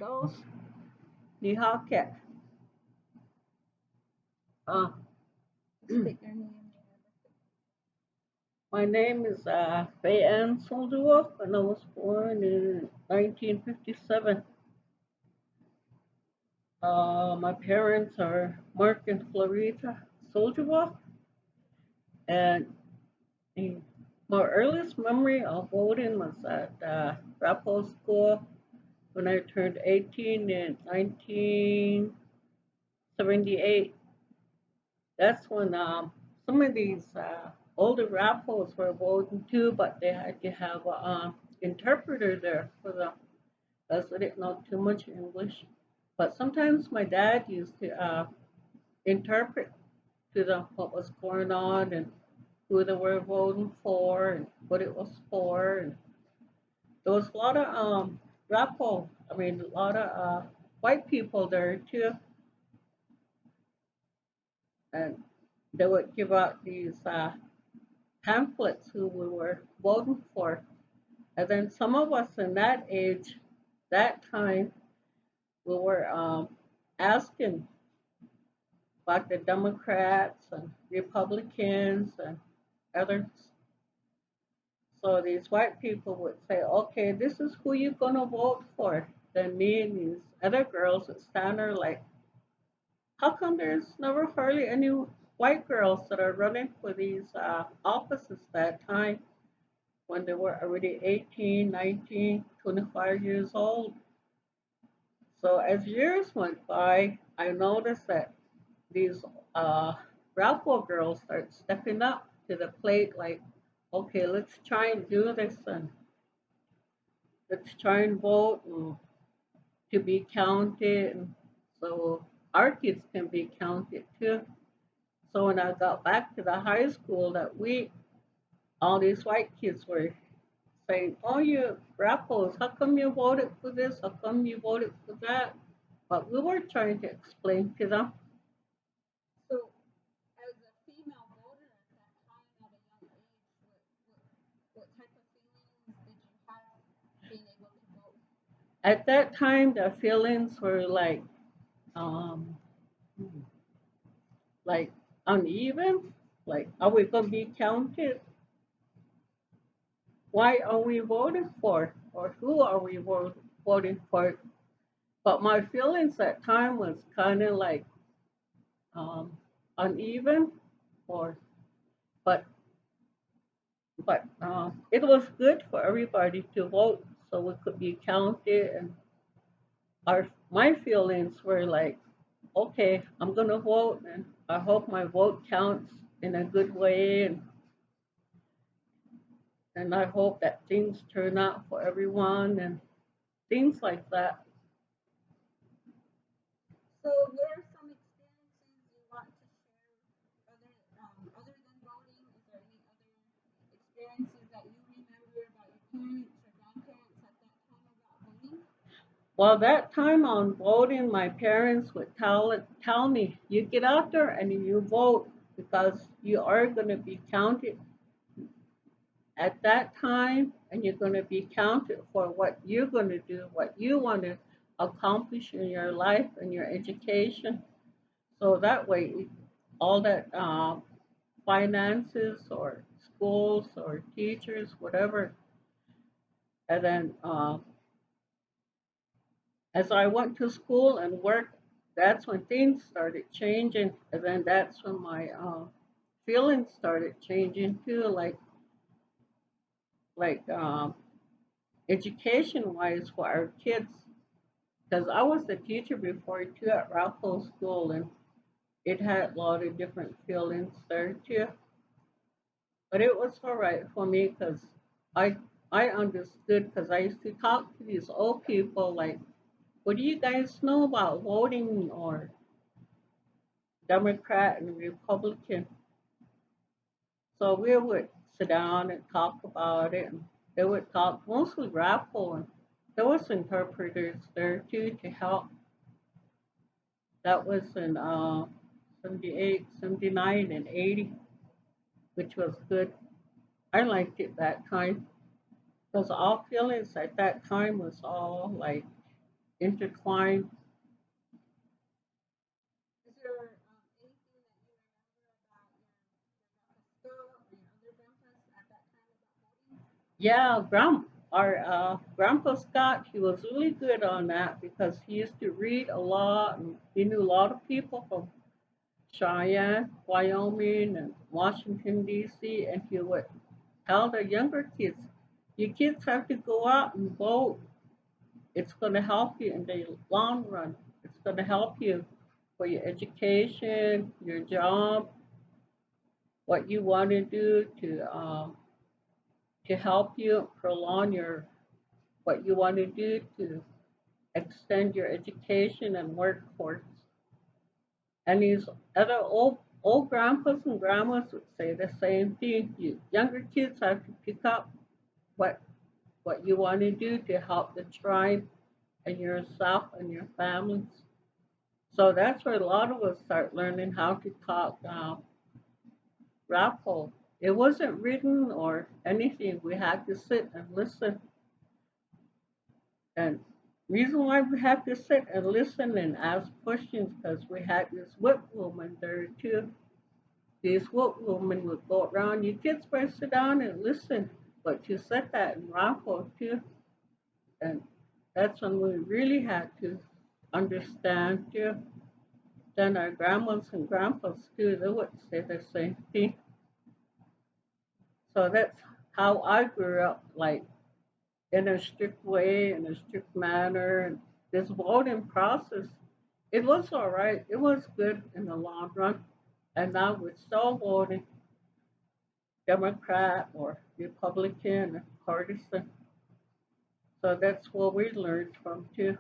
Those Nihake. Uh, my name is Fay Soldier Wolf, and I was born in 1957. My parents are Mark and Florita Soldier Wolf, and the- my earliest memory of voting was at Arapaho School when I turned 18 in 1978. That's when some of these older Arapahos were voting too, but they had to have an interpreter there for them because they didn't know too much English. But sometimes my dad used to interpret to them what was going on and who they were voting for and what it was for. And there was a lot of I mean, a lot of white people there too, and they would give out these pamphlets who we were voting for. And then some of us in that age, that time, we were asking about the Democrats and Republicans and others. So these white people would say, okay, this is who you're going to vote for. Then me and these other girls would stand there like, how come there's never hardly any white girls that are running for these offices that time when they were already 18, 19, 25 years old? So as years went by, I noticed that these Ralph girls start stepping up to the plate like, okay, let's try and do this and let's try and vote and to be counted. And so our kids can be counted too. So when I got back to the high school that week, all these white kids were saying, oh, you Rappos, how come you voted for this? How come you voted for that? But we were trying to explain to them. So, as a female voter at that time, at a young age, what type of feelings did you have being able to vote? At that time, the feelings were um, like uneven. Like, are we going to be counted? Why are we voting for? Or who are we voting for? But my feelings at time was kind of like um, uneven, or but it was good for everybody to vote so we could be counted. And our my feelings were like, okay, I'm gonna vote, and I hope my vote counts in a good way, and I hope that things turn out for everyone and things like that. So, what are some experiences you want to share other than voting? Is there any other experiences that you remember about your parents or grandparents at that time about voting? Well, that time on voting, my parents would tell me, you get out there and you vote because you are going to be counted at that time and you're going to be counted for what you're going to do, what you want to accomplish in your life and your education. So that way, all that finances or schools or teachers, whatever. And then as I went to school and worked, that's when things started changing. And then that's when my feelings started changing too, like education wise for our kids. Because I was a teacher before too at Ralph School, and it had a lot of different feelings there too. But it was all right for me because I I understood because I used to talk to these old people like, what do you guys know about voting or Democrat and Republican? So we would sit down and talk about it, and they would talk mostly raffle, and there was interpreters there too to help. That was in 78, 79, and 80, which was good. I liked it that time because all feelings at that time was all like intertwined. Is there anything that you remember about your grandpa's or your other grandpas at that time about voting? Yeah, our Grandpa Scott, he was really good on that because he used to read a lot and he knew a lot of people from Cheyenne, Wyoming, and Washington, D.C., and he would tell the younger kids, you kids have to go out and vote. It's going to help you in the long run. It's going to help you for your education, your job, what you want to do to help you prolong your what you want to do to extend your education and workforce. And these other old grandpas and grandmas would say the same thing. You younger kids have to pick up what what you want to do to help the tribe and yourself and your families. So that's where a lot of us start learning how to talk Rapo. It wasn't written or anything. We had to sit and listen. And reason why we had to sit and listen and ask questions because we had this whip woman there too. This whip woman would go around. You kids better sit down and listen. But she said that in Rapo too. And that's when we really had to understand too. Then our grandmas and grandpas too, they would say the same thing. So that's how I grew up, like in a strict way, in a strict manner. And this voting process, it was all right. It was good in the long run. And now we're still voting Democrat or Republican or partisan. So that's what we learned from too.